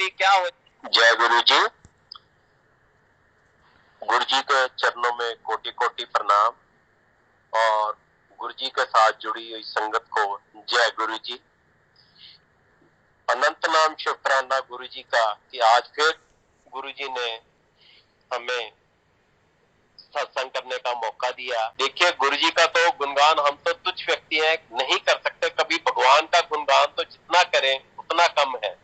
जी क्या हो। जय गुरु जी। गुरु जी के चरणों में कोटि कोटि प्रणाम और गुरु जी के साथ जुड़ी हुई संगत को जय गुरु जी। अनंत नाम शुक्राना गुरु जी का कि आज फिर गुरु जी ने हमें सत्संग करने का मौका दिया। देखिए गुरु जी का तो गुणगान हम तो तुच्छ व्यक्ति हैं, नहीं कर सकते कभी। भगवान का गुणगान तो जितना करें उतना कम है।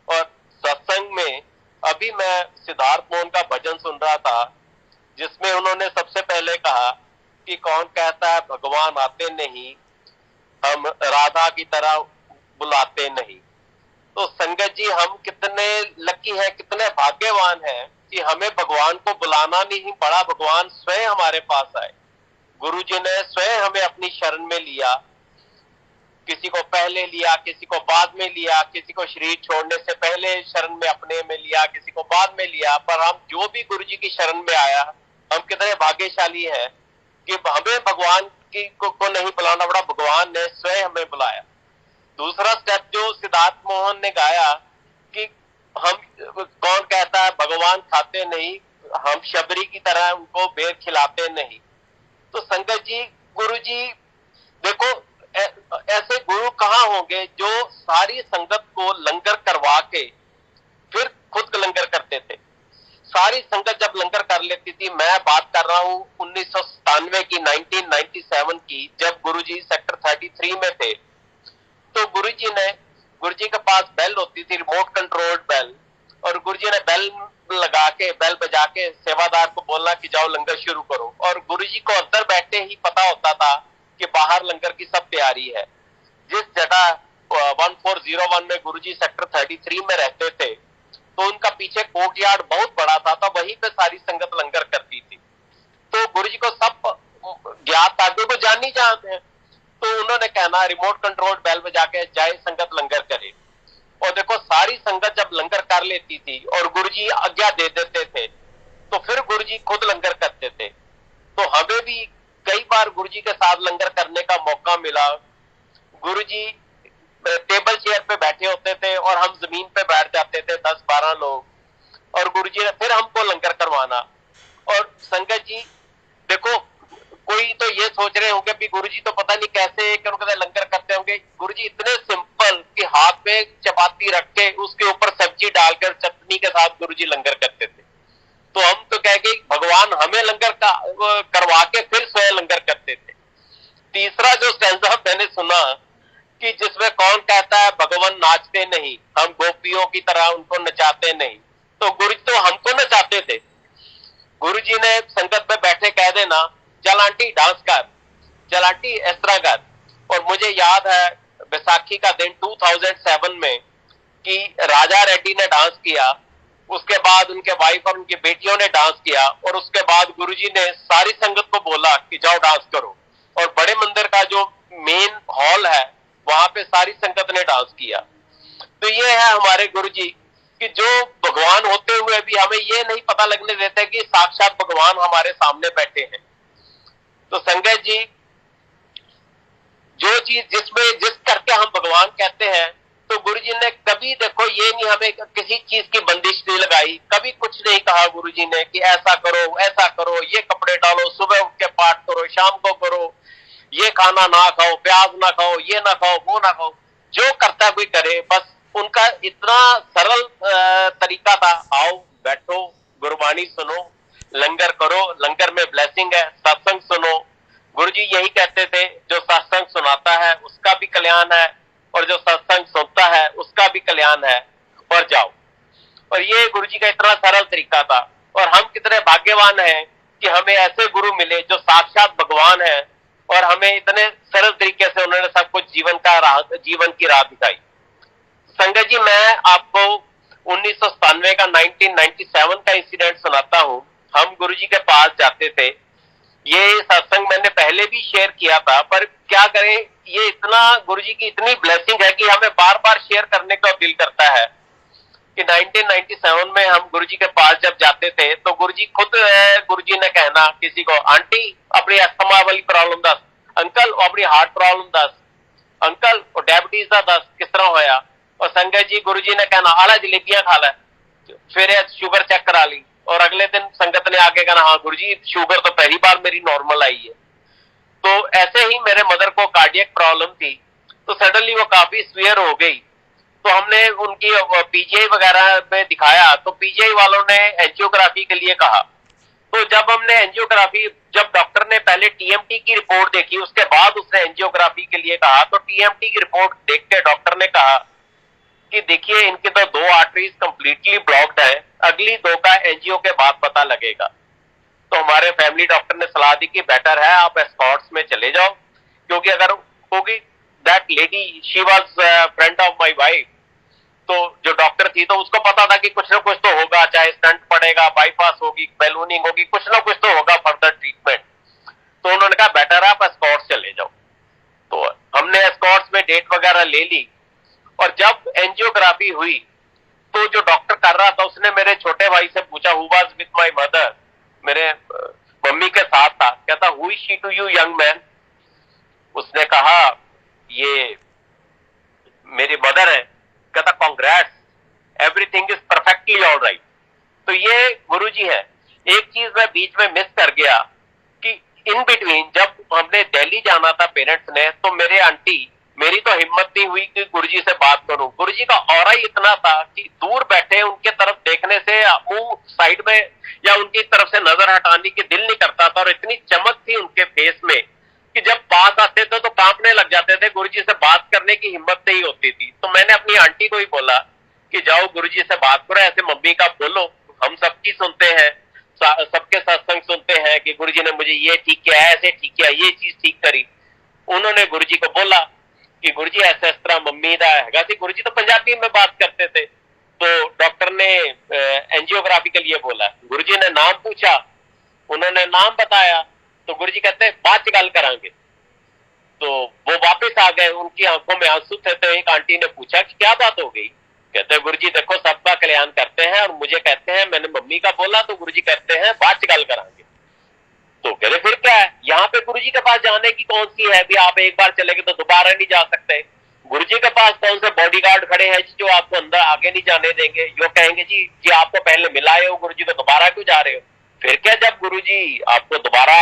और सत्संग में अभी मैं सिद्धार्थ मोहन का भजन सुन रहा था जिसमें उन्होंने सबसे पहले कहा कि कौन कहता है भगवान आते नहीं, हम राधा की तरह बुलाते नहीं। तो संगत जी हम कितने लकी हैं, कितने भाग्यवान हैं कि हमें भगवान को बुलाना नहीं पड़ा, भगवान स्वयं हमारे पास आए। गुरु जी ने स्वयं हमें अपनी शरण में लिया, किसी को पहले लिया, किसी को बाद में लिया, किसी को शरीर छोड़ने से पहले शरण में अपने में लिया, किसी को बाद में लिया। पर हम जो भी गुरु जी की शरण में आया, हम कितने भाग्यशाली हैं कि हमें भगवान को नहीं बुलाना पड़ा, भगवान ने स्वयं हमें बुलाया। दूसरा स्टेप जो सिद्धार्थ मोहन ने गाया कि हम कौन कहता है भगवान खाते नहीं, हम शबरी की तरह उनको बेर खिलाते नहीं। तो संगत जी गुरु जी देखो ऐसे गुरु कहाँ होंगे जो सारी संगत को लंगर करवा के फिर खुद लंगर करते थे। सारी संगत जब लंगर कर लेती थी, मैं बात कर रहा हूँ 1997 की, 1997 की, जब गुरुजी सेक्टर 33 में थे। तो गुरुजी के पास बेल होती थी, रिमोट कंट्रोल्ड बेल, और गुरुजी ने बेल लगा के, बेल बजा के सेवादार को बोलना कि जाओ लंगर शुरू करो। और गुरुजी को अंदर बैठे ही पता होता था कि बाहर लंगर की सब तैयारी है। जिस जगह 1401 में गुरुजी सेक्टर 33 में रहते थे तो उनका पीछे कोर्टयार्ड बहुत बड़ा था, तो वहीं पे सारी संगत लंगर करती थी। तो गुरुजी को सब ज्ञात था, को जान नहीं जानते हैं। तो उन्होंने कहना रिमोट कंट्रोल बेल बजा के जाए संगत लंगर करे। और देखो सारी संगत जब लंगर कर लेती थी और गुरुजी आज्ञा दे देते थे तो फिर गुरुजी खुद लंगर करते थे। तो हमें भी कई बार गुरुजी के साथ लंगर करने का मौका मिला। गुरुजी टेबल चेयर पे बैठे होते थे और हम जमीन पे बैठ जाते थे 10-12 लोग, और गुरुजी ने फिर हमको लंगर करवाना। और संगत जी देखो कोई तो ये सोच रहे होंगे कि गुरुजी तो पता नहीं कैसे लंगर करते होंगे। गुरुजी इतने सिंपल कि हाथ में चपाती रख के उसके ऊपर सब्जी डालकर चटनी के साथ गुरुजी लंगर करते थे। तो हम तो कह गए भगवान हमें लंगर करवा के फिर स्वयं लंगर करते थे। तीसरा जो स्टैंजा मैंने सुना कि जिसमें कौन कहता है भगवान नाचते नहीं, हम गोपियों की तरह उनको नचाते नहीं। तो गुरु तो हमको नचाते थे। गुरुजी ने संगत में बैठे कह देना चल आंटी डांस कर, चल आंटी इस तरह कर। और मुझे याद है बैसाखी का दिन 2007 में कि राजा रेड्डी ने डांस किया, उसके बाद उनके वाइफ और उनकी बेटियों ने डांस किया, और उसके बाद गुरुजी ने सारी संगत को बोला कि जाओ डांस करो। और बड़े मंदिर का जो मेन हॉल है वहां पे सारी संगत ने डांस किया। तो ये है हमारे गुरुजी कि जो भगवान होते हुए भी हमें ये नहीं पता लगने देते कि साक्षात भगवान हमारे सामने बैठे हैं। तो संगत जी जो चीज जिस करके हम भगवान कहते हैं, तो गुरुजी ने कभी देखो ये नहीं हमें किसी चीज की बंदिश नहीं लगाई, कभी कुछ नहीं कहा गुरुजी ने कि ऐसा करो, ये कपड़े डालो, सुबह उठ के पाठ करो, शाम को करो, ये खाना ना खाओ, प्याज ना खाओ, ये ना खाओ, वो ना खाओ। जो करता कोई करे, बस उनका इतना सरल तरीका था, आओ बैठो गुरबाणी सुनो, लंगर करो, लंगर में ब्लेसिंग है, सत्संग सुनो। गुरुजी यही कहते थे जो सत्संग सुनाता है उसका भी कल्याण है और जो सत्संग सुनता है उसका भी कल्याण है, और जाओ। और ये गुरुजी का इतना सरल तरीका था। और हम कितने भाग्यवान हैं कि हमें ऐसे गुरु मिले जो साक्षात भगवान है और हमें इतने सरल तरीके से उन्होंने सब कुछ जीवन की राह दिखाई। संगत जी मैं आपको 1997 का 1997 का इंसिडेंट सुनाता हूँ। हम गुरुजी के पास जाते थे, ये सत्संग मैंने पहले भी शेयर किया था, पर क्या करें ये इतना गुरुजी की इतनी ब्लेसिंग है कि हमें बार बार शेयर करने का दिल करता है। कि 1997 में हम गुरुजी के पास जब जाते थे तो गुरुजी ने कहना किसी को आंटी अपनी अस्थमा वाली प्रॉब्लम दस, अंकल अपनी हार्ट प्रॉब्लम दस, अंकल डायबिटीज का दस किस तरह होया, और संगत जी गुरुजी ने कहना आला जलेबियां खा ला, फिर शुगर चेक करा ली और अगले दिन संगत ने आके कहना हाँ गुरुजी शुगर तो पहली बार मेरी नॉर्मल आई है। तो ऐसे ही मेरे मदर को कार्डियक प्रॉब्लम थी, तो सडनली वो काफी सीवियर हो गई, तो हमने उनकी पीजीआई वगैरह में दिखाया, तो पीजीआई वालों ने एंजियोग्राफी के लिए कहा। तो जब हमने एंजियोग्राफी, जब डॉक्टर ने पहले टीएमटी की रिपोर्ट देखी उसके बाद उसने एंजियोग्राफी के लिए कहा, तो टीएमटी की रिपोर्ट देख के डॉक्टर ने कहा कि देखिए इनकी तो 2 आर्टरीज कंप्लीटली ब्लॉक्ड है, अगली 2 का एंजियो के बाद पता लगेगा। तो हमारे फैमिली डॉक्टर ने सलाह दी कि बेटर है आप एस्कॉर्ट्स में चले जाओ, क्योंकि अगर होगी, that lady she was friend of my wife, तो जो डॉक्टर थी तो उसको पता था कि कुछ ना कुछ तो होगा, चाहे स्टंट पड़ेगा, बाईपास होगी, बैलूनिंग होगी, कुछ ना कुछ तो होगा फर्दर ट्रीटमेंट। तो उन्होंने कहा बेटर है आप एस्कॉर्ट्स चले जाओ। तो हमने एस्कॉर्ट्स में डेट वगैरह ले ली, और जब एंजियोग्राफी हुई तो जो डॉक्टर कर रहा था उसने मेरे छोटे भाई से पूछा, who was with my mother, मेरे मम्मी के साथ था, कहता who is she to you young man. उसने कहा ये मेरी मदर है। कहता congrats, everything is perfectly all right. तो ये गुरुजी है। एक चीज मैं बीच में मिस कर गया कि इन बिटवीन जब हमने दिल्ली जाना था पेरेंट्स ने, तो मेरे आंटी, मेरी तो हिम्मत नहीं हुई कि गुरुजी से बात करूं। गुरुजी का ऑरा ही इतना था कि दूर बैठे उनके तरफ देखने से मुंह साइड में या उनकी तरफ से नजर हटाने की दिल नहीं करता था, और इतनी चमक थी उनके फेस में कि जब पास आते थे तो कांपने लग जाते थे, गुरुजी से बात करने की हिम्मत नहीं होती थी। तो मैंने अपनी आंटी को ही बोला कि जाओ गुरुजी से बात करो, ऐसे मम्मी का बोलो, हम सबकी सुनते हैं, सबके सत्संग सुनते हैं कि गुरुजी ने मुझे ये ठीक किया, ऐसे ठीक किया, ये चीज ठीक करी। उन्होंने गुरुजी को बोला कि गुरुजी ऐसा इस तरह मम्मी दा हैगा सी। गुरुजी तो पंजाबी में बात करते थे। तो डॉक्टर ने एंजियोग्राफी के लिए बोला, गुरुजी ने नाम पूछा, उन्होंने नाम बताया, तो गुरुजी कहते हैं बाद च गल करांगे। तो वो वापस आ गए, उनकी आंखों में आंसू थे। तो एक आंटी ने पूछा कि क्या बात हो गई। कहते हैं गुरुजी देखो सबका कल्याण करते हैं और मुझे कहते हैं मैंने मम्मी का बोला, तो गुरुजी कहते हैं बाद च गल करांगे। तो कहते फिर क्या है, यहाँ पे गुरुजी के पास जाने की कौन सी है, भी आप एक बार चले गए तो दोबारा नहीं जा सकते। गुरुजी के पास कौन से बॉडीगार्ड खड़े हैं जो आपको अंदर आगे नहीं जाने देंगे, जो कहेंगे जी आपको पहले मिलाए हो गुरुजी को दोबारा क्यों जा रहे हो। फिर क्या, जब गुरुजी आपको दोबारा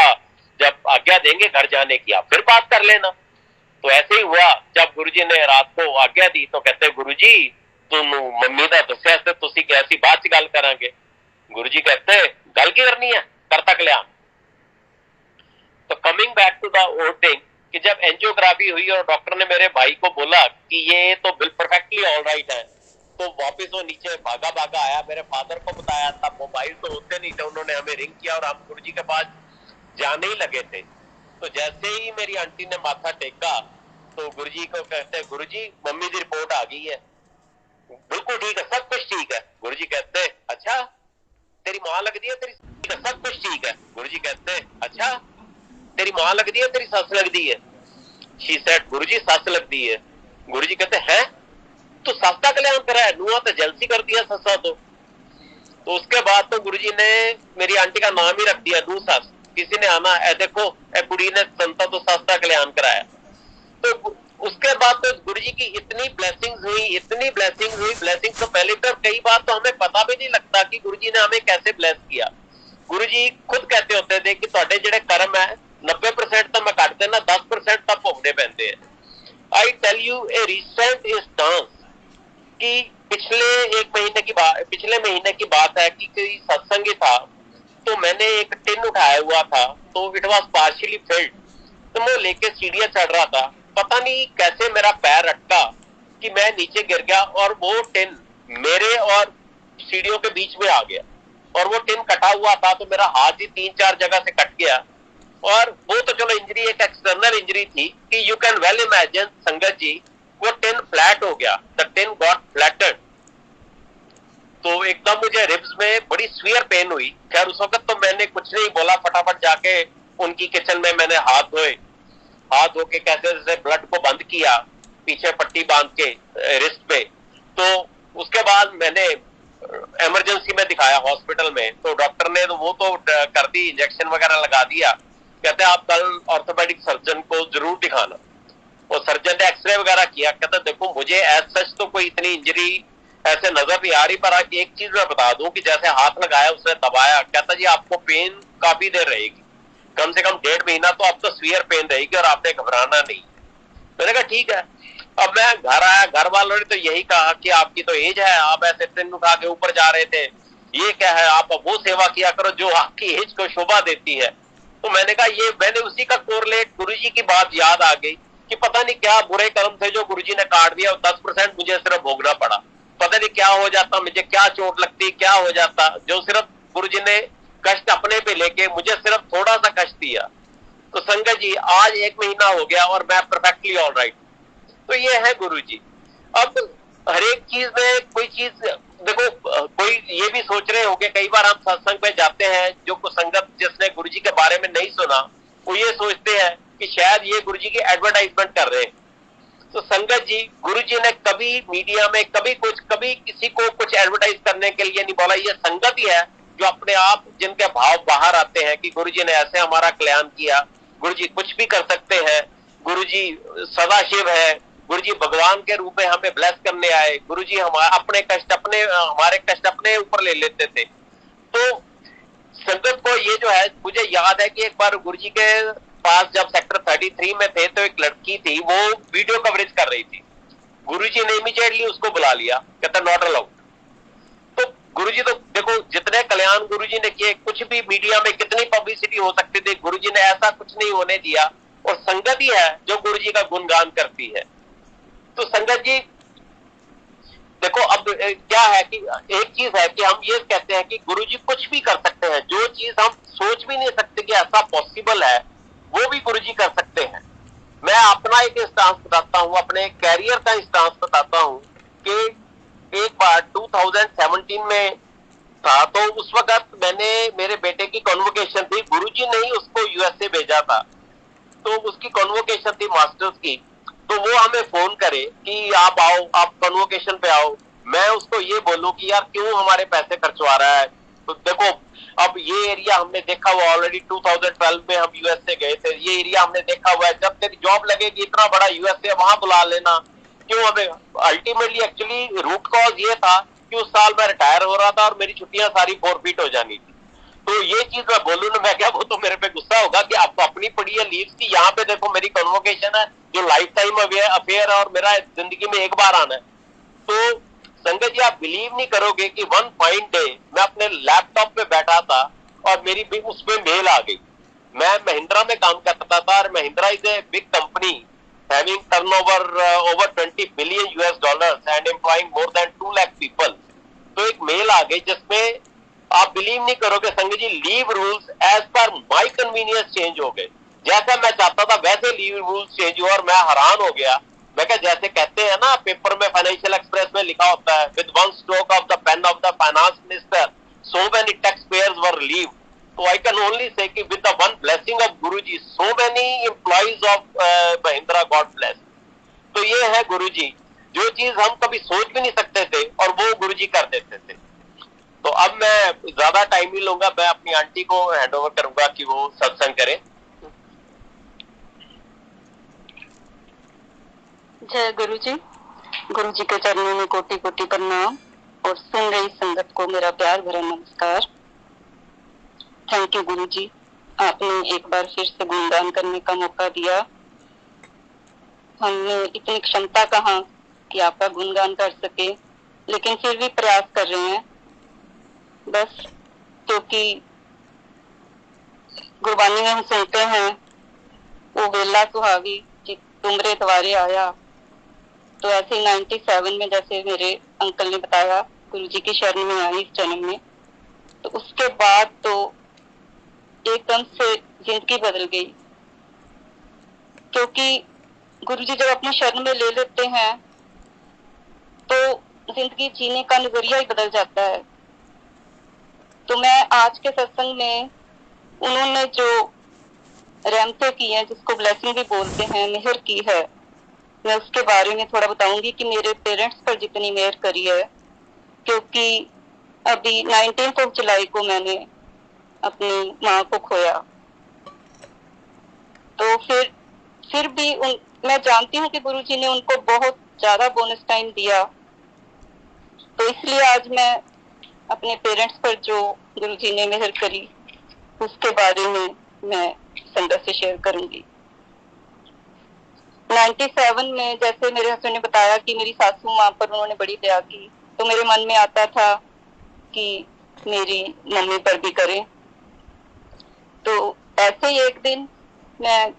जब आज्ञा देंगे घर जाने की, आप फिर बात कर लेना। तो ऐसे ही हुआ, जब गुरुजी ने रात को आज्ञा दी तो कहते गुरुजी तुम मम्मी का दस्या से तुसी कैसी बात च गल करांगे। गुरुजी कहते गल की करनी है, करता कल्याण। तो coming back to the old thing कि जब एंजियोग्राफी हुई और डॉक्टर ने मेरे भाई को बोला कि ये तो बिल परफेक्टली ऑल राइट है, तो वापस वो नीचे भागा भागा आया, मेरे फादर को बताया था, मोबाइल तो होते नहीं थे, उन्होंने हमें रिंग किया और हम गुरुजी के पास जाने ही लगे थे। तो जैसे ही मेरी आंटी ने माथा टेका तो गुरुजी को कहते हैं गुरुजी मम्मी की रिपोर्ट आ गई है, बिल्कुल ठीक है, सब कुछ ठीक है। गुरुजी कहते अच्छा तेरी मां लगती है, तेरी सब कुछ ठीक है। गुरुजी कहते अच्छा तेरी मां लगती है, तेरी सस लगती है। शी सेड गुरुजी सस लगती है। गुरुजी कहते हैं तू सस का कल्याण करा है, नुआ तो जलसी करती है ससा। तो उसके बाद तो गुरुजी ने मेरी आंटी का नाम ही रख दिया नू सस। किसी ने आना है देखो ए कुड़ी ने संता तो सस का कल्याण कराया। तो उसके बाद तो गुरुजी की इतनी ब्लेसिंग्स हुई, इतनी ब्लेसिंग हुई, ब्लेसिंग तो पहले तो कई बार तो हमें पता भी नहीं लगता कि गुरुजी ने हमें कैसे ब्लेस किया। गुरुजी खुद कहते होते थे कि तुहाडे जिहड़े कर्म है 90% तो मैं कट देना, 10% तक भोगने पैंदे हैं। I tell you a recent instance कि पिछले महीने की बात है कि कोई सत्संग था, तो मैंने एक टिन उठाया हुआ था, तो इट वाज पार्शियली फिल्ड। तो मैं लेके सीढ़ियां चढ़ रहा था, पता नहीं कैसे मेरा पैर अटका कि मैं नीचे गिर गया और वो टिन मेरे और सीढ़ियों के बीच में आ गया, और वो टिन कटा हुआ था, तो मेरा हाथ ही 3-4 जगह से कट गया। और वो तो चलो इंजरी एक एक्सटर्नल इंजरी थी कि यू कैन वेल इमेजिन संगत जी, वो टिन फ्लैट हो गया, द टिन गॉट फ्लैटेड। तो एकदम मुझे रिब्स में बड़ी सीवियर पेन हुई। खैर उस वक्त तो मैंने कुछ नहीं बोला, फटाफट जाके उनकी किचन में मैंने हाथ धोए, हाथ धो के कैसे जैसे ब्लड को बंद किया, पीछे पट्टी बांध के रिस्ट पे। तो उसके बाद मैंने इमरजेंसी में दिखाया हॉस्पिटल में, तो डॉक्टर ने तो वो तो कर दी, इंजेक्शन वगैरह लगा दिया। कहते आप कल ऑर्थोपेडिक सर्जन को जरूर दिखाना। और सर्जन ने एक्सरे वगैरह किया, कहता देखो मुझे एज सच तो कोई इतनी इंजरी ऐसे नजर नहीं आ रही, पर आज एक चीज मैं बता दूं कि जैसे हाथ लगाया उसने दबाया, कहता जी आपको पेन काफी देर रहेगी, कम से कम 1.5 महीना तो आपको सीवियर पेन रहेगी और आपने घबराना नहीं। मैंने कहा ठीक है। अब मैं घर आया, घर वालों ने तो यही कहा कि आपकी तो एज है, आप ऐसे ट्रेन उठा के ऊपर जा रहे थे, ये क्या है, आप वो सेवा किया करो जो आपकी एज को शोभा देती है। तो मैंने कहा ये, मैंने उसी का कोरिलेट गुरुजी की बात याद आ गई कि पता नहीं क्या बुरे कर्म थे जो गुरुजी ने काट दिया और 10% मुझे सिर्फ भोगना पड़ा। पता नहीं क्या हो जाता, मुझे क्या चोट लगती, क्या हो जाता, जो सिर्फ गुरुजी ने कष्ट अपने पे लेके मुझे सिर्फ थोड़ा सा कष्ट दिया। तो संगत जी आज 1 महीना हो गया और मैं परफेक्टली ऑल राइट। तो ये है गुरुजी। अब हर एक चीज में कोई चीज देखो, कोई ये भी सोच रहे होंगे, कई बार हम सत्संग में जाते हैं, जो को संगत जिसने गुरुजी के बारे में नहीं सुना वो ये सोचते हैं कि शायद ये गुरुजी की एडवर्टाइजमेंट कर रहे हैं। तो संगत जी गुरुजी ने कभी मीडिया में कभी किसी को कुछ एडवर्टाइज करने के लिए नहीं बोला। ये संगत ही है जो अपने आप जिनके भाव बाहर आते हैं कि गुरुजी ने ऐसे हमारा कल्याण किया, गुरुजी कुछ भी कर सकते हैं, गुरुजी सदाशिव है, गुरुजी भगवान के रूप में हमें ब्लेस करने आए, गुरुजी हमारे कष्ट अपने ऊपर ले लेते थे। तो संगत को ये जो है, मुझे याद है कि एक बार गुरुजी के पास जब सेक्टर 33 में थे तो एक लड़की थी, वो वीडियो कवरेज कर रही थी। गुरुजी ने इमीडिएटली उसको बुला लिया, कहता नॉट अलाउड। तो गुरुजी तो देखो जितने कल्याण गुरुजी ने किए, कुछ भी मीडिया में कितनी पब्लिसिटी हो सकती थी, गुरुजी ने ऐसा कुछ नहीं होने दिया। और संगत ही है जो गुरुजी का गुणगान करती है। तो संगत जी देखो अब क्या है कि एक चीज है कि हम ये कहते हैं कि गुरुजी कुछ भी कर सकते हैं, जो चीज हम सोच भी नहीं सकते कि ऐसा पॉसिबल है, वो भी गुरुजी कर सकते हैं। मैं अपना एक इंस्टांस बताता हूँ, अपने कैरियर का इंस्टांस बताता हूँ कि एक बार 2017 में था, तो उस वक्त मैंने मेरे बेटे की कॉन्वोकेशन थी, गुरुजी ने ही उसको यूएसए भेजा था, तो उसकी कॉन्वोकेशन थी मास्टर्स की। तो वो हमें फोन करे कि आप आओ, आप कन्वोकेशन पे आओ। मैं उसको ये बोलूं कि यार क्यों हमारे पैसे खर्चवा रहा है। तो देखो अब ये एरिया हमने देखा हुआ, ऑलरेडी 2012 में हम यूएसए गए थे, ये एरिया हमने देखा हुआ है, जब तेरी जॉब लगेगी इतना बड़ा यूएसए वहां बुला लेना क्यों हमें। अल्टीमेटली एक्चुअली रूट कॉज ये था कि उस साल मैं रिटायर हो रहा था और मेरी छुट्टियां सारी फॉरफिट हो जानी थी। तो ये चीज मैं बोलूं ना, मैं क्या, वो तो मेरे पे गुस्सा होगा कि आपको अपनी पड़ी है लीव्स की, यहाँ पे देखो मेरी कन्वोकेशन है जो लाइफ टाइम अफेयर है और मेरा जिंदगी में एक बार आना है। तो संगत जी आप बिलीव नहीं करोगे कि वन फाइन डे मैं अपने लैपटॉप पे बैठा था और मेरी उसमें मेल आ गई। मैं महिंद्रा में काम करता था और Mahindra is a big company having turnover over 20 billion US dollars and employing more than 2 lakh people. तो एक मेल आ गई जिसमें आप बिलीव नहीं करोगे संगत जी, लीव रूल्स एज पर माई कन्वीनियंस चेंज हो गए। जैसा मैं चाहता था वैसे लीव रूल्स चेंज हुआ और मैं हैरान हो गया। मैं क्या, जैसे कहते हैं ना पेपर में फाइनेंशियल एक्सप्रेस में लिखा होता है with one stroke of the pain of the finance minister so many tax payers were relieved. तो आई कैन ओनली से कि with the one blessing of Guruji so many employees of Mahindra God bless. तो ये है गुरुजी, जो चीज हम कभी सोच भी नहीं सकते थे और वो गुरुजी कर देते थे। तो अब मैं ज्यादा टाइम नहीं लूंगा, मैं अपनी आंटी को हैंड ओवर करूंगा कि वो सत्संग करे। जय गुरु जी। गुरु जी के चरणों में कोटि कोटि प्रणाम और सुन रही संगत को मेरा प्यार भरा नमस्कार। थैंक यू गुरु जी, आपने एक बार फिर से गुणगान करने का मौका दिया। हमने इतनी क्षमता कहाँ कि आपका गुणगान कर सके, लेकिन फिर भी प्रयास कर रहे हैं। बस क्योंकि गुरबानी में हम सुनते हैं वो वेला सुहावी तुमरे द्वारे आया। तो ऐसे 97 में जैसे मेरे अंकल ने बताया गुरु जी की शरण में आई इस जन्म में, तो उसके बाद तो एकदम से जिंदगी बदल गई। क्योंकि गुरु जी जब अपनी शरण में ले लेते हैं तो जिंदगी जीने का नजरिया ही बदल जाता है। तो मैं आज के सत्संग में उन्होंने जो रहमतें की हैं, जिसको ब्लेसिंग भी बोलते हैं, मेहर की है, मैं उसके बारे में थोड़ा बताऊंगी कि मेरे पेरेंट्स पर जितनी मेहर करी है। क्योंकि अभी 19 जुलाई को मैंने अपनी माँ को खोया। तो फिर भी मैं जानती हूँ कि गुरुजी ने उनको बहुत ज्यादा बोनस टाइम दिया, तो इसलिए आज मैं अपने पेरेंट्स पर जो गुरुजी ने मेहर करी उसके बारे में मैं संगत से शेयर करूंगी। 97 में जैसे मेरे हस्बैंड ने बताया कि मेरी सासू माँ पर उन्होंने बड़ी दया की, तो मेरे मन में आता था कि मेरी मम्मी पर भी करें। तो ऐसे ही एक दिन मैं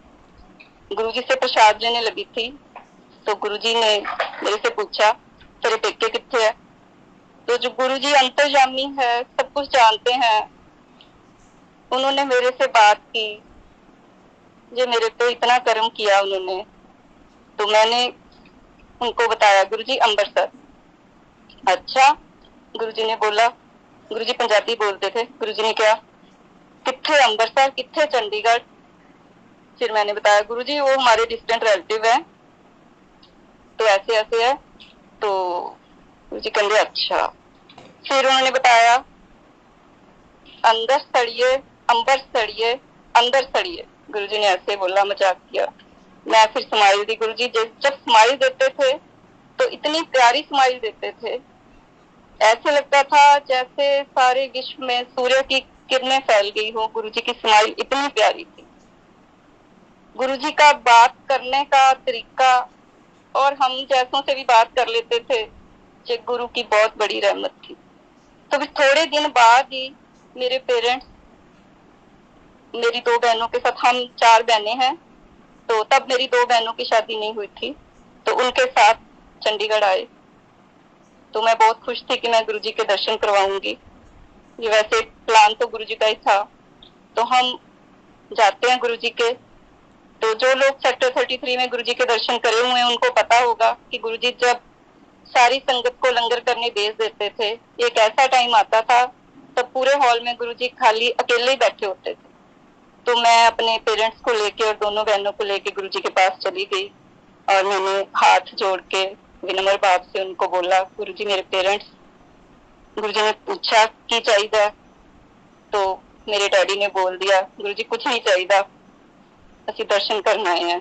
गुरुजी से प्रसाद लेने लगी थी, तो गुरुजी ने मेरे से पूछा तेरे पेके कितने है। तो जो गुरुजी अंतर्यामी है, सब कुछ जानते हैं, उन्होंने मेरे से बात की, जो मेरे पे इतना कर्म किया उन्होंने। तो मैंने उनको बताया गुरुजी अमृतसर। अच्छा, गुरुजी ने बोला, गुरुजी पंजाबी बोलते थे, गुरुजी ने कहा कितने अमृतसर, कितने चंडीगढ़। फिर मैंने बताया गुरुजी वो हमारे डिस्टेंट रिलेटिव है, तो ऐसे ऐसे है। तो गुरुजी कहते अच्छा। फिर उन्होंने बताया अंदर सड़िए, अंबर सड़िए, अंदर सड़िए। गुरुजी ने ऐसे बोला, मजाक किया। मैं फिर स्माइल दी। गुरुजी जब स्माइल देते थे तो इतनी प्यारी स्माइल देते थे, ऐसे लगता था जैसे सारे विश्व में सूर्य की किरणें फैल गई हो। गुरुजी की स्माइल इतनी प्यारी थी। गुरुजी का बात करने का तरीका, और हम जैसों से भी बात कर लेते थे, ये गुरु की बहुत बड़ी रहमत थी। तो फिर थोड़े दिन बाद ही मेरे पेरेंट्स, मेरी 2 बहनों के साथ, हम 4 बहनें हैं, तो तब मेरी 2 बहनों की शादी नहीं हुई थी, तो उनके साथ चंडीगढ़ आए। तो मैं बहुत खुश थी कि मैं गुरुजी के दर्शन करवाऊंगी। ये वैसे प्लान तो गुरुजी का ही था। तो हम जाते हैं गुरुजी के। तो जो लोग सेक्टर 33 में गुरुजी के दर्शन करे हुए हैं उनको पता होगा कि गुरुजी जब सारी संगत को लंगर करने भेज देते थे, एक ऐसा टाइम आता था तब पूरे हॉल में गुरुजी खाली अकेले ही बैठे होते थे। तो मैं अपने पेरेंट्स को लेके और दोनों बहनों को लेके गुरुजी के पास चली गई, और मैंने हाथ जोड़ के विनम्र भाव से उनको बोला, गुरुजी मेरे पेरेंट्स। गुरुजी ने पूछा की चाहिए, तो मेरे डैडी ने बोल दिया गुरुजी कुछ नहीं चाहिए, असि दर्शन करना है।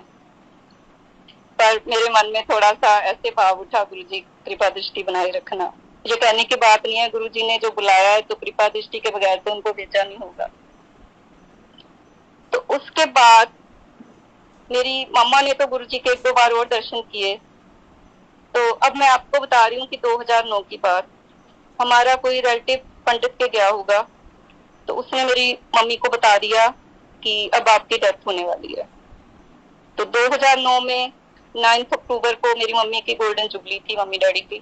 पर मेरे मन में थोड़ा सा ऐसे भाव उठा, गुरुजी कृपा दृष्टि बनाए रखना। ये कहने की बात नहीं है, गुरुजी ने जो बुलाया है तो कृपा दृष्टि के बगैर तो उनको भेजा नहीं होगा। तो उसके बाद मेरी मम्मा ने तो गुरुजी के 1-2 बार और दर्शन किए। तो अब मैं आपको बता रही हूँ कि 2009 की बात, हमारा कोई रिलेटिव पंडित के गया होगा, तो उसने मेरी मम्मी को बता दिया कि अब आपकी डेथ होने वाली है। तो 2009 में 9 अक्टूबर को मेरी मम्मी की गोल्डन जुबली थी, मम्मी डैडी की।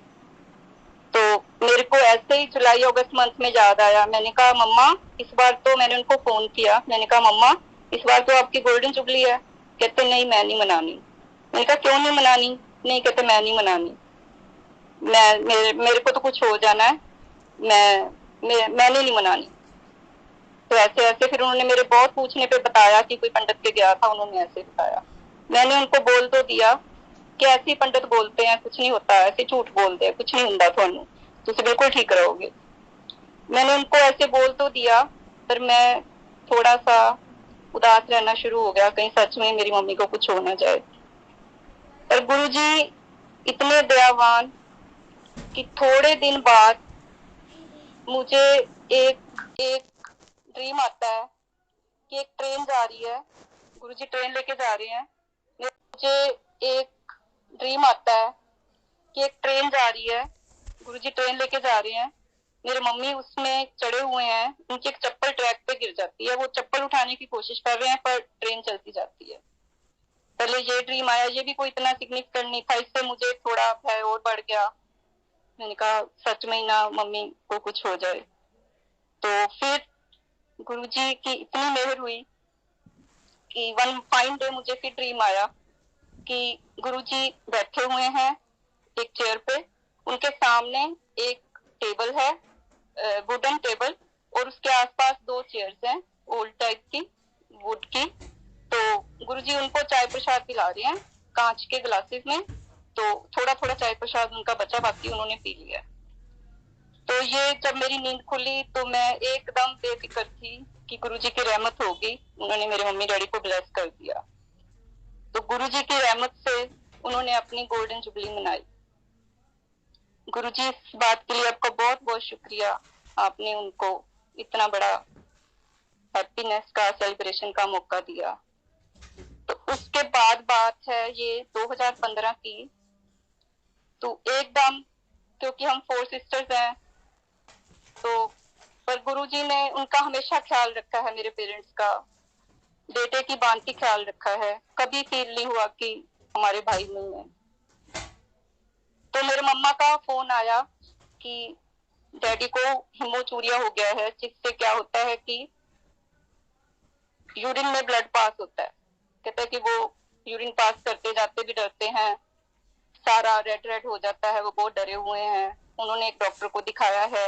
तो मेरे को ऐसे ही जुलाई अगस्त मंथ में याद आया। मैंने कहा मम्मा इस बार तो, मैंने उनको फोन किया, मैंने कहा मम्मा इस बार तो आपकी गोल्डन जुबली है। कहते नहीं मैं नहीं मनानी। मैंने कहा क्यों नहीं मनानी? नहीं, कहते मैं नहीं मनानी, मेरे को तो कुछ हो जाना है, मैंने नहीं मनानी। तो ऐसे ऐसे फिर उन्होंने मेरे बहुत पूछने पे बताया कि कोई पंडित के गया था, उन्होंने ऐसे बताया। मैंने उनको बोल तो दिया कि ऐसे पंडित बोलते हैं कुछ नहीं होता, ऐसे झूठ बोलते हैं, कुछ नहीं होता थानू, तुम बिल्कुल ठीक रहोगे। मैंने उनको ऐसे बोल तो दिया, पर मैं थोड़ा सा उदास रहना शुरू हो गया, कहीं सच में मेरी मम्मी को कुछ हो ना जाए। पर गुरुजी इतने दयावान कि थोड़े दिन बाद मुझे एक एक ड्रीम आता है कि एक ट्रेन जा रही है, गुरुजी ट्रेन लेके जा रहे हैं। मुझे एक ड्रीम आता है कि एक ट्रेन जा रही है, गुरुजी ट्रेन लेके जा रहे हैं, मेरे मम्मी उसमें चढ़े हुए हैं, उनकी एक चप्पल ट्रैक पे गिर जाती है, वो चप्पल उठाने की कोशिश कर रहे हैं पर ट्रेन चलती जाती है। पहले ये ड्रीम आया, ये भी कोई इतना सिग्निफिकेंट नहीं था, इससे मुझे थोड़ा भय और बढ़ गया। मैंने कहा सच में ही ना मम्मी को कुछ हो जाए। तो फिर गुरुजी की इतनी मेहर हुई कि वन फाइन डे मुझे फिर ड्रीम आया कि गुरुजी बैठे हुए हैं एक चेयर पे, उनके सामने एक टेबल है, वुडन टेबल, और उसके आसपास 2 चेयर्स हैं ओल्ड टाइप की, वुड की। तो गुरुजी उनको चाय प्रसाद पिला रहे हैं कांच के गिलासेस में। तो थोड़ा थोड़ा चाय प्रसाद उनका बचा, बाकी उन्होंने पी लिया। तो ये जब मेरी नींद खुली तो मैं एकदम बेफिक्र थी कि गुरुजी की रहमत होगी, उन्होंने मेरे मम्मी डैडी को ब्लेस कर दिया। तो गुरुजी की रहमत से उन्होंने अपनी गोल्डन जुबली मनाई। गुरुजी, इस बात के लिए आपका बहुत बहुत शुक्रिया, आपने उनको इतना बड़ा हैप्पीनेस का सेलिब्रेशन का मौका दिया। तो उसके बाद बात है ये 2015 की। तो एकदम, क्योंकि हम 4 सिस्टर्स हैं, तो पर गुरुजी ने उनका हमेशा ख्याल रखा है, मेरे पेरेंट्स का, बेटे की बांति ख्याल रखा है। कभी फील नहीं हुआ कि हमारे भाई नहीं है। तो मेरे मम्मा का फोन आया कि डैडी को हिमोचूरिया हो गया है, जिससे क्या होता है कि यूरिन में ब्लड पास होता है। कहते हैं कि वो यूरिन पास करते जाते भी डरते हैं, सारा रेड रेड हो जाता है, वो बहुत डरे हुए हैं। उन्होंने एक डॉक्टर को दिखाया है,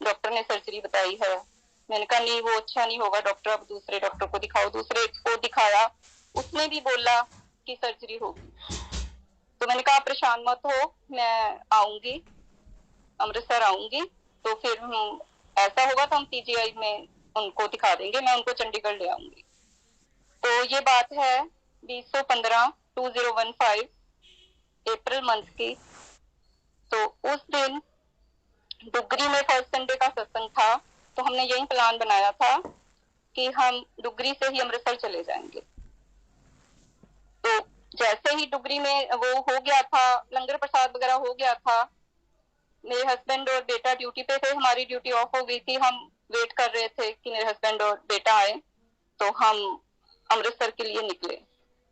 डॉक्टर ने सर्जरी बताई है। मैंने कहा नहीं, वो अच्छा नहीं होगा डॉक्टर, अब दूसरे डॉक्टर को दिखाओ। दूसरे को दिखाया, उसने भी बोला कि सर्जरी होगी। तो मैंने कहा परेशान मत हो, मैं आऊंगी, अमृतसर आऊंगी, तो फिर हम ऐसा होगा तो हम पीजीआई में उनको दिखा देंगे, मैं उनको चंडीगढ़ ले आऊंगी। तो ये बात है 2015 अप्रैल मंथ की। तो उस दिन डुगरी में फर्स्ट संडे का सत्संग था, तो हमने यही प्लान बनाया था कि हम डुगरी से ही अमृतसर चले जाएंगे। तो जैसे ही डुगरी में वो हो गया था, लंगर प्रसाद वगैरह हो गया था, मेरे हस्बैंड और बेटा ड्यूटी पे थे, हमारी ड्यूटी ऑफ हो गई थी। हम वेट कर रहे थे कि मेरे हस्बैंड और बेटा आए, तो हम अमृतसर के लिए निकले।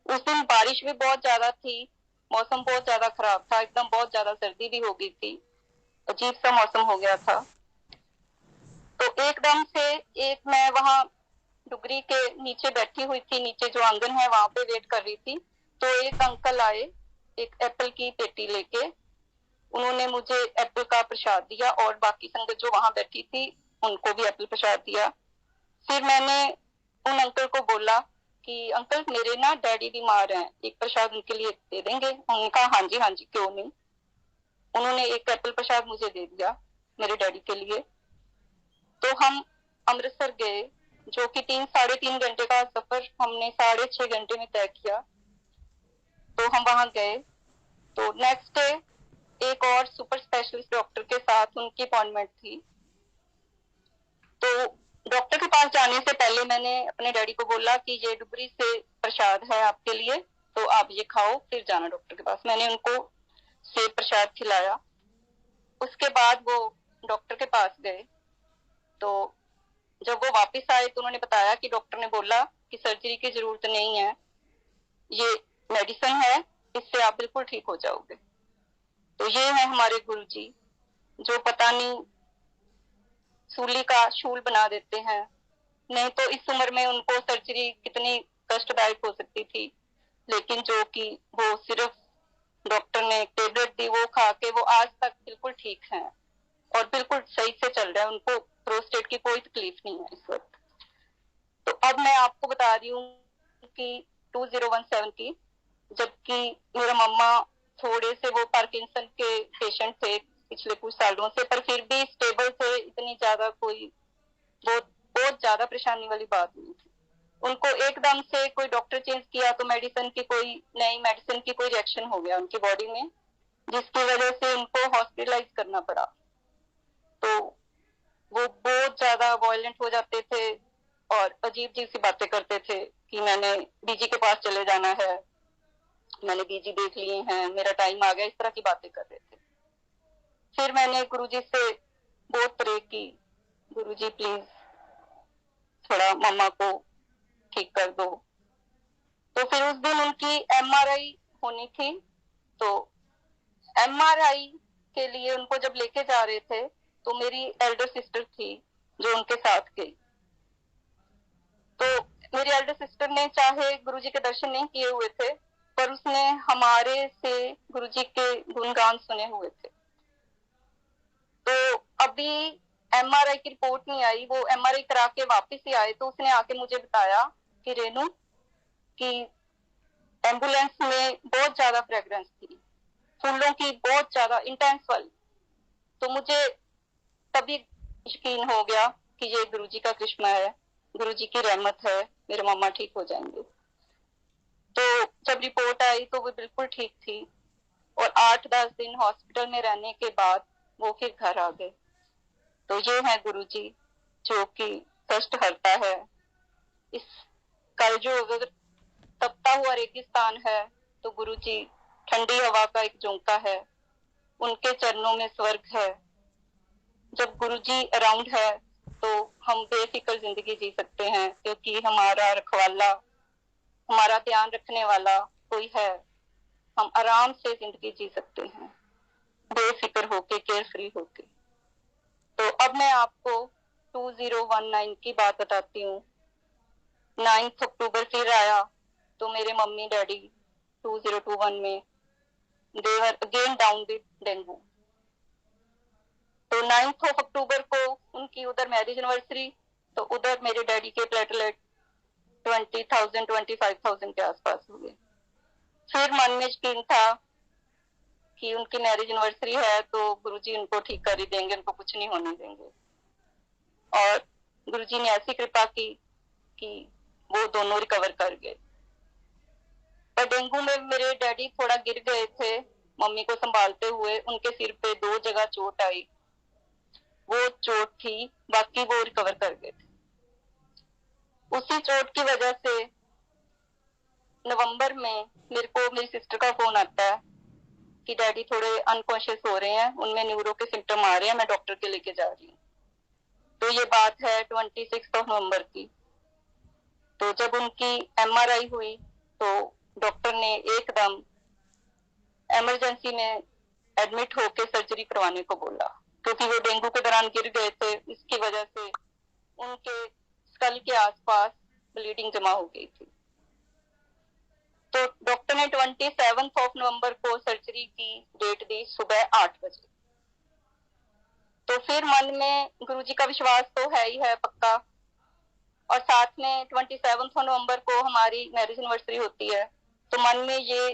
उस दिन बारिश भी बहुत ज्यादा थी, मौसम बहुत ज्यादा खराब था, एकदम बहुत ज्यादा सर्दी भी हो गई थी, अजीब सा मौसम हो गया था। तो एकदम से एक, मैं वहां डुगरी के नीचे बैठी हुई थी, नीचे जो आंगन है वहां पे वेट कर रही थी। तो एक अंकल आए, एक एप्पल की पेटी लेके। उन्होंने मुझे एप्पल का प्रसाद दिया और बाकी संगत जो वहां बैठी थी उनको भी एप्पल प्रसाद दिया। फिर मैंने उन अंकल को बोला कि अंकल, मेरे ना डैडी बीमार हैं, एक प्रसाद उनके लिए दे देंगे? उन्होंने कहा हाँ जी क्यों नहीं। उन्होंने एक एप्पल प्रसाद मुझे दे दिया मेरे डैडी के लिए। तो हम अमृतसर गए, जो कि 3-3.5 घंटे का सफर हमने 6.5 घंटे में तय किया। तो हम वहां गए, तो नेक्स्ट डे एक और सुपर स्पेशलिस्ट डॉक्टर के साथ उनकी अपॉइंटमेंट थी। तो डॉक्टर के पास जाने से पहले मैंने अपने डैडी को बोला कि ये डुगरी से प्रसाद है आपके लिए, तो आप ये खाओ, फिर जाना डॉक्टर के पास। मैंने उनको सेब प्रसाद खिलाया। उसके बाद वो डॉक्टर के पास गए। तो जब वो वापस आए तो उन्होंने बताया कि डॉक्टर ने बोला कि सर्जरी की जरूरत नहीं है, ये मेडिसिन है, इससे आप बिल्कुल ठीक हो जाओगे। तो ये है हमारे गुरुजी, जो पता नहीं सूली का शूल बना देते हैं। नहीं तो इस उम्र में उनको सर्जरी कितनी कष्टदायक हो सकती थी, लेकिन जो कि वो सिर्फ डॉक्टर ने टेबलेट दी, वो खा के वो आज तक बिल्कुल ठीक हैं और बिल्कुल सही से चल रहा है। उनको प्रोस्टेट की कोई तकलीफ नहीं है इस वक्त। तो अब मैं आपको बता रही हूँ कि 2017 की, जबकि मेरा मम्मा थोड़े से वो पार्किंसन के पेशेंट थे पिछले कुछ सालों से, पर फिर भी स्टेबल थे, इतनी ज्यादा कोई बहुत बहुत ज्यादा परेशानी वाली बात नहीं थी। उनको एकदम से कोई डॉक्टर चेंज किया तो मेडिसिन की कोई नई मेडिसिन की कोई रिएक्शन हो गया उनकी बॉडी में, जिसकी वजह से उनको हॉस्पिटलाइज करना पड़ा। तो वो बहुत ज्यादा वायलेंट हो जाते थे और अजीब अजीब सी बातें करते थे कि मैंने बीजी के पास चले जाना है, मैंने बीजी देख लिए हैं, मेरा टाइम आ गया, इस तरह की बातें कर रहे थे। फिर मैंने गुरुजी से बहुत प्रे की, गुरुजी प्लीज थोड़ा मम्मा को ठीक कर दो। तो फिर उस दिन उनकी एमआरआई होनी थी। तो एमआरआई के लिए उनको जब लेके जा रहे थे तो मेरी एल्डर सिस्टर थी जो उनके साथ गई। तो मेरी एल्डर सिस्टर ने चाहे गुरुजी के दर्शन नहीं किए हुए थे, पर उसने हमारे से गुरुजी के गुणगान सुने हुए थे। तो अभी एमआरआई की रिपोर्ट नहीं आई, वो एमआरआई करा के वापस ही आए, तो उसने आके मुझे बताया कि रेनू कि एम्बुलेंस में बहुत ज्यादा फ्रेग्रेंस थी, फूलों की बहुत ज्यादा इंटेंस वाली। तो मुझे तभी यकीन हो गया कि ये गुरुजी का करिश्मा है, गुरुजी की रहमत है, मेरे मामा ठीक हो जाएंगे। तो जब रिपोर्ट आई तो वो बिल्कुल ठीक थी और 8-10 दिन हॉस्पिटल में रहने के बाद वो फिर घर आ गए। तो ये है गुरुजी जो कि कष्ट हरता है। इस कल जो अगर तपता हुआ रेगिस्तान है तो गुरुजी ठंडी हवा का एक झोंका है, उनके चरणों में स्वर्ग है। जब गुरुजी अराउंड है तो हम बेफिक्र जिंदगी जी सकते हैं, क्योंकि हमारा रखवाला, हमारा ध्यान रखने वाला कोई है। हम आराम से जिंदगी जी सकते हैं, बेफिक्र होके, केयर फ्री होके। तो अब मैं आपको 2019 की बात बताती हूँ। 9 अक्टूबर फिर आया तो मेरे मम्मी डैडी 2021 में they were again down with dengue. तो 9 अक्टूबर को उनकी उधर मैरिज एनिवर्सरी, तो उधर मेरे डैडी के प्लेटलेट 20,000 25,000 के आसपास हुए। फिर मन में यकीन था कि उनकी मैरिज एनिवर्सरी है तो गुरुजी उनको ठीक कर ही देंगे, उनको कुछ नहीं होने देंगे। और गुरुजी ने ऐसी कृपा की कि वो दोनों रिकवर कर गए। पर डेंगू में मेरे डैडी थोड़ा गिर गए थे मम्मी को संभालते हुए, उनके सिर पे 2 जगह चोट आई, वो चोट थी, बाकी वो रिकवर कर गए थे। उसी चोट की वजह से नवंबर में मेरे को मेरी सिस्टर का फोन आता है कि डैडी थोड़े अनकॉन्शियस हो रहे हैं, उनमें न्यूरो के सिम्टम आ रहे हैं, मैं डॉक्टर के लेके जा रही हूँ। तो ये बात है 26 नवंबर की। तो जब उनकी MRI हुई तो डॉक्टर ने एकदम इमरजेंसी में एडमिट होके सर्जरी करवाने को बोला, क्योंकि वो डेंगू के दौरान गिर गए थे, इसकी वजह से उनके स्कल के आसपास ब्लीडिंग जमा हो गई थी। तो डॉक्टर ने 27 नवंबर को सर्जरी की डेट दी सुबह 8 बजे। तो फिर मन में गुरुजी का विश्वास तो है ही है पक्का, और साथ में 27 नवंबर को हमारी मैरिज एनिवर्सरी होती है, तो मन में ये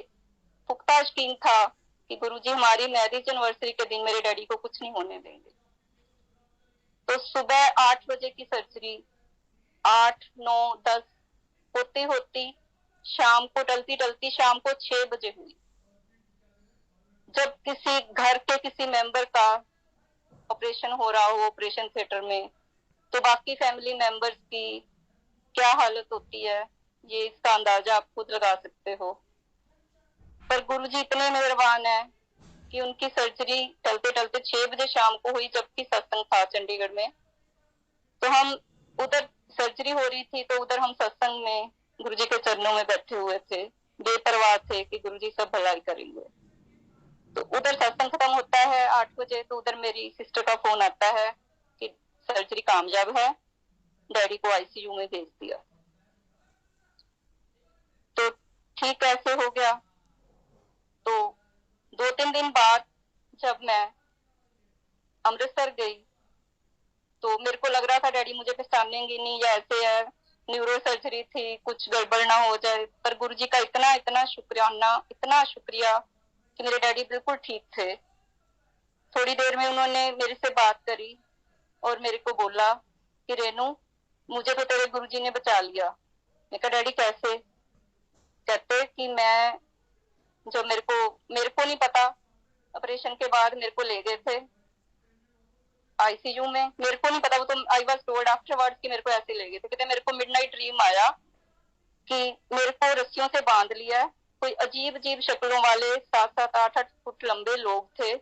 पुख्ता यकीन था कि गुरुजी हमारी मैरिज एनिवर्सरी के दिन मेरे डैडी को कुछ नहीं होने देंगे। तो सुबह 8 बजे की सर्जरी 8, 9, 10 होती होती शाम को टलती टलती शाम को 6 बजे हुई। जब किसी घर के किसी मेंबर का ऑपरेशन हो रहा हो ऑपरेशन थिएटर में, तो बाकी फैमिली मेंबर्स की क्या हालत होती है, ये इसका अंदाजा आप खुद लगा सकते हो। पर गुरुजी इतने मेहरबान है कि उनकी सर्जरी टलते टलते 6 बजे शाम को हुई, जबकि सत्संग था चंडीगढ़ में। तो हम उधर सर्जरी हो रही थी, तो उधर हम सत्संग में गुरुजी के चरणों में बैठे हुए थे, बेपरवाह थे कि गुरुजी सब भलाई करेंगे। तो उधर सत्संग खत्म होता है 8 बजे, तो उधर मेरी सिस्टर का फोन आता है कि सर्जरी कामयाब है, डैडी को ICU में भेज दिया। तो ठीक ऐसे हो गया। तो 2-3 दिन बाद जब मैं अमृतसर गई तो मेरे को लग रहा था डैडी मुझे पहचानेंगे नहीं, या ऐसे है, न्यूरो सर्जरी थी, कुछ गड़बड़ ना हो जाए। पर गुरुजी का इतना इतना शुक्रियाना, इतना शुक्रिया कि मेरे डैडी बिल्कुल ठीक थे। थोड़ी देर में उन्होंने मेरे से बात करी और मेरे को बोला कि रेनू, मुझे तो तेरे गुरुजी ने बचा लिया। मैं कहा डैडी कैसे? कहते कि मैं जब मेरे को नहीं पता, ऑपरेशन के बाद मेरे को ले गए थे ICU में, मेरे को नहीं पता, वो तो आई वाज टोल्ड आफ्टरवर्ड्स कि मेरे को ऐसे ले गए थे। कहते मेरे को मिडनाइट ड्रीम आया कि मेरे को रस्सियों से बांध लिया है, कोई अजीब अजीब शक्लों वाले 7-7, 8-8 फुट लंबे लोग थे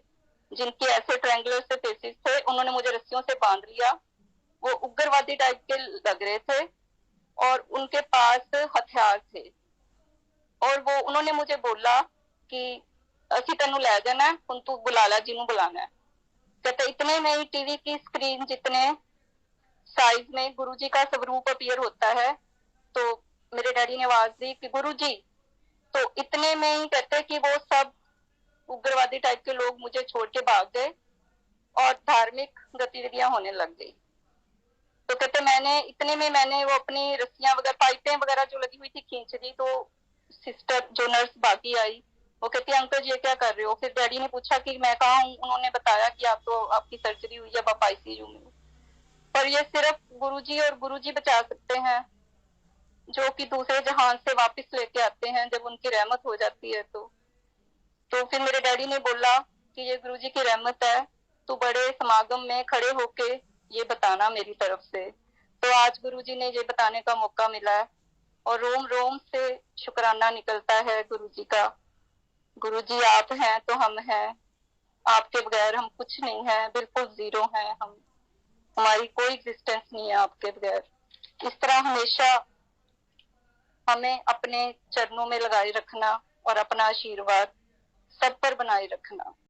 जिनके ऐसे ट्रायंगुलर से फेसेस थे, उन्होंने मुझे रस्सियों से बांध लिया। वो उग्रवादी टाइप के लग रहे थे और उनके पास हथियार थे, और वो उन्होंने मुझे बोला कि असी तेनू लै जाना है, हुण तू बुला ला जिन्हों बुलाना है। कहते इतने में ही टीवी की स्क्रीन जितने साइज में गुरुजी का स्वरूप अपीयर होता है। तो मेरे डैडी ने आवाज दी कि गुरुजी। तो इतने में ही कहते कि वो सब उग्रवादी टाइप के लोग मुझे छोड़ के भाग गए और धार्मिक गतिविधियां होने लग गई। तो कहते मैंने वो अपनी रस्सियां वगैरह, पाइपें वगैरह जो लगी हुई थी खींच दी। तो सिस्टर जो नर्स बाकी आई, वो कहती है अंकल ये क्या कर रहे हो? फिर डैडी ने पूछा कि मैं कहाँ हूँ, उन्होंने बताया कि आपकी सर्जरी हुई है, आप ICU में हो। पर ये सिर्फ गुरुजी और गुरुजी बचा सकते हैं। जो कि दूसरे जहान से वापस लेके आते हैं जब उनकी रहमत हो जाती है। तो फिर मेरे डैडी ने बोला कि ये गुरुजी की रहमत है, तू बड़े समागम में खड़े होके ये बताना मेरी तरफ से। तो आज गुरुजी ने ये बताने का मौका मिला है और रोम रोम से शुक्राना निकलता है गुरुजी का। गुरुजी आप हैं तो हम हैं, आपके बगैर हम कुछ नहीं है, बिल्कुल जीरो हैं हम, हमारी कोई एग्जिस्टेंस नहीं है आपके बगैर। इस तरह हमेशा हमें अपने चरणों में लगाए रखना और अपना आशीर्वाद सब पर बनाए रखना।